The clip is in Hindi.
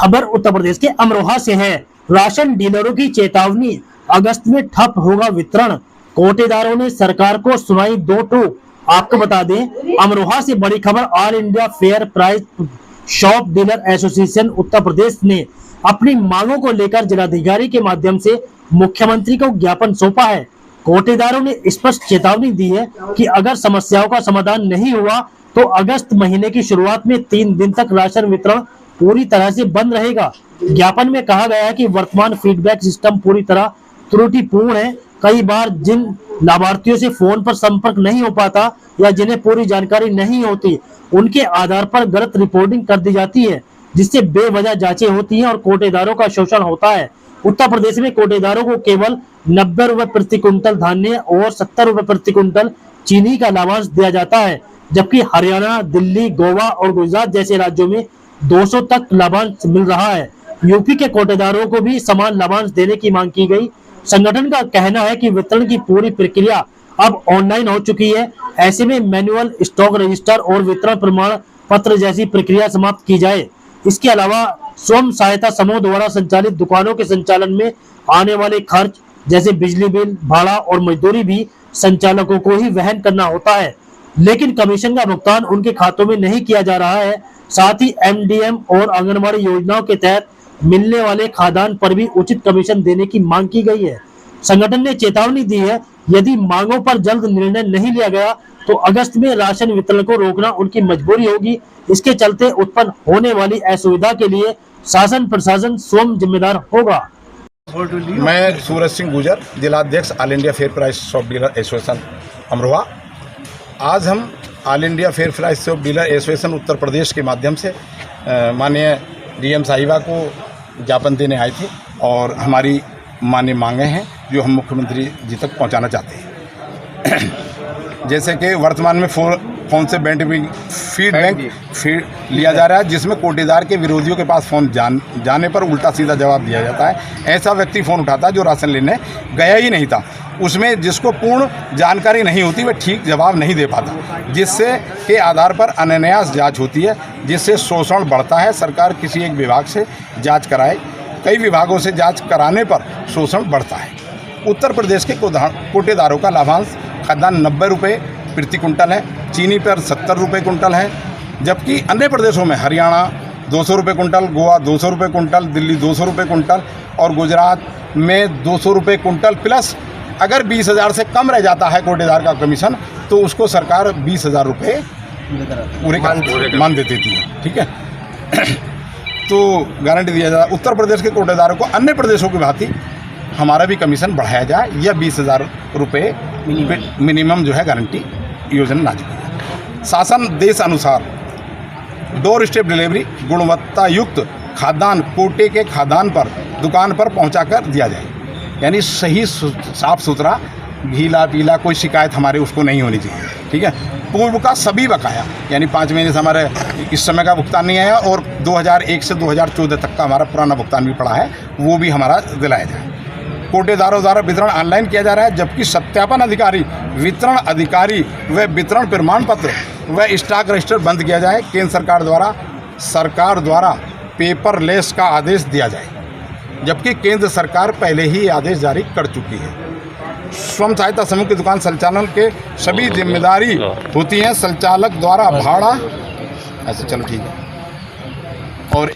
खबर उत्तर प्रदेश के अमरोहा से है। राशन डीलरों की चेतावनी, अगस्त में ठप होगा वितरण। कोटेदारों ने सरकार को सुनाई दो टूक। आपको बता दें, अमरोहा से बड़ी खबर। All India fair price shop dealer association Uttar Pradesh ने अपनी मांगों को लेकर जिलाधिकारी के माध्यम से मुख्यमंत्री को ज्ञापन सौंपा है। कोटेदारों ने स्पष्ट चेतावनी दी है कि अगर समस्याओं का समाधान नहीं हुआ तो अगस्त महीने की शुरुआत में 3 दिन तक राशन वितरण पूरी तरह से बंद रहेगा। ज्ञापन में कहा गया है कि वर्तमान फीडबैक सिस्टम पूरी तरह त्रुटिपूर्ण है। कई बार जिन लाभार्थियों से फोन पर संपर्क नहीं हो पाता या जिन्हें पूरी जानकारी नहीं होती, उनके आधार पर गलत रिपोर्टिंग कर दी जाती है, जिससे बेवजह जांचें होती हैं और कोटेदारों का शोषण होता है। उत्तर प्रदेश में कोटेदारों को केवल 90 रुपए प्रति क्विंटल धान्य और 70 रुपए प्रति क्विंटल चीनी का लाभांश दिया जाता है, जबकि हरियाणा, दिल्ली, गोवा और गुजरात जैसे राज्यों में 200 तक लाभांश मिल रहा है। यूपी के कोटेदारों को भी समान लाभांश देने की मांग की गई। संगठन का कहना है कि वितरण की पूरी प्रक्रिया अब ऑनलाइन हो चुकी है। ऐसे में मैनुअल स्टॉक रजिस्टर और वितरण प्रमाण पत्र जैसी प्रक्रिया समाप्त की जाए। इसके अलावा स्वयं सहायता समूह द्वारा संचालित दुकानों के संचालन में आने वाले खर्च जैसे बिजली बिल, भाड़ा और मजदूरी भी संचालकों को ही वहन करना होता है, लेकिन कमीशन का भुगतान उनके खातों में नहीं किया जा रहा है। साथ ही एमडीएम और आंगनबाड़ी योजनाओं के तहत मिलने वाले खाद्यान्न पर भी उचित कमीशन देने की मांग की गई है। संगठन ने चेतावनी दी है, यदि मांगों पर जल्द निर्णय नहीं लिया गया तो अगस्त में राशन वितरण को रोकना उनकी मजबूरी होगी। इसके चलते उत्पन्न होने वाली असुविधा के लिए शासन प्रशासन स्वयं जिम्मेदार होगा। मैं सूरज सिंह गुजर, जिलाध्यक्ष all India fair price shop dealer association Amroha. आज हम all India fair price shop dealer association Uttar Pradesh के माध्यम से माननीय डीएम साहिबा को ज्ञापन देने आए थे और हमारी मान्य मांगे हैं जो हम मुख्यमंत्री जी तक पहुंचाना चाहते हैं। जैसे कि वर्तमान में फोन से फीडबैक लिया जा रहा है, जिसमें कोटेदार के विरोधियों के पास फ़ोन जाने पर उल्टा सीधा जवाब दिया जाता है। ऐसा व्यक्ति फ़ोन उठाता है जो राशन लेने गया ही नहीं था, उसमें जिसको पूर्ण जानकारी नहीं होती वह ठीक जवाब नहीं दे पाता, जिससे के आधार पर अनायास जांच होती है, जिससे शोषण बढ़ता है। सरकार किसी एक विभाग से जांच कराए, कई विभागों से जांच कराने पर शोषण बढ़ता है। उत्तर प्रदेश के कोटेदारों का लाभांश खाद्यान्न 90 रुपये प्रति कुंटल है, चीनी पर 70 रुपये कुंटल है, जबकि अन्य प्रदेशों में हरियाणा 200 रुपये कुंटल, गोवा 200 रुपये कुंटल, दिल्ली 200 रुपये कुंटल और गुजरात में 200 रुपये कुंटल प्लस अगर 20,000 से कम रह जाता है कोटेदार का कमीशन तो उसको सरकार 20,000 रुपये पूरे मान देती है। ठीक है, तो गारंटी दिया जाता है। उत्तर प्रदेश के कोटेदारों को अन्य प्रदेशों की भांति हमारा भी कमीशन बढ़ाया जाए या 20,000 रुपये मिनिमम जो है गारंटी योजना लागू की। शासन देश अनुसार डोर स्टेप डिलीवरी गुणवत्ता युक्त खाद्यान्न कोटे के खाद्यान्न पर दुकान पर पहुंचाकर दिया जाए, यानी सही साफ सुथरा गीला पीला कोई शिकायत हमारे उसको नहीं होनी चाहिए। ठीक है, पूर्व का सभी बकाया यानी 5 महीने से हमारे इस समय का भुगतान नहीं आया और 2001 से 2014 तक का हमारा पुराना भुगतान भी पड़ा है, वो भी हमारा दिलाया जाए। कोटेदारों द्वारा वितरण ऑनलाइन किया जा रहा है, जबकि सत्यापन अधिकारी, वितरण अधिकारी व वितरण प्रमाण पत्र व स्टॉक रजिस्टर बंद किया जाए। केंद्र सरकार द्वारा पेपरलेस का आदेश दिया जाए, जबकि केंद्र सरकार पहले ही आदेश जारी कर चुकी है। स्वयं सहायता समूह की दुकान संचालन के सभी जिम्मेदारी होती है संचालक द्वारा भाड़ा। ऐसे चलो ठीक है। और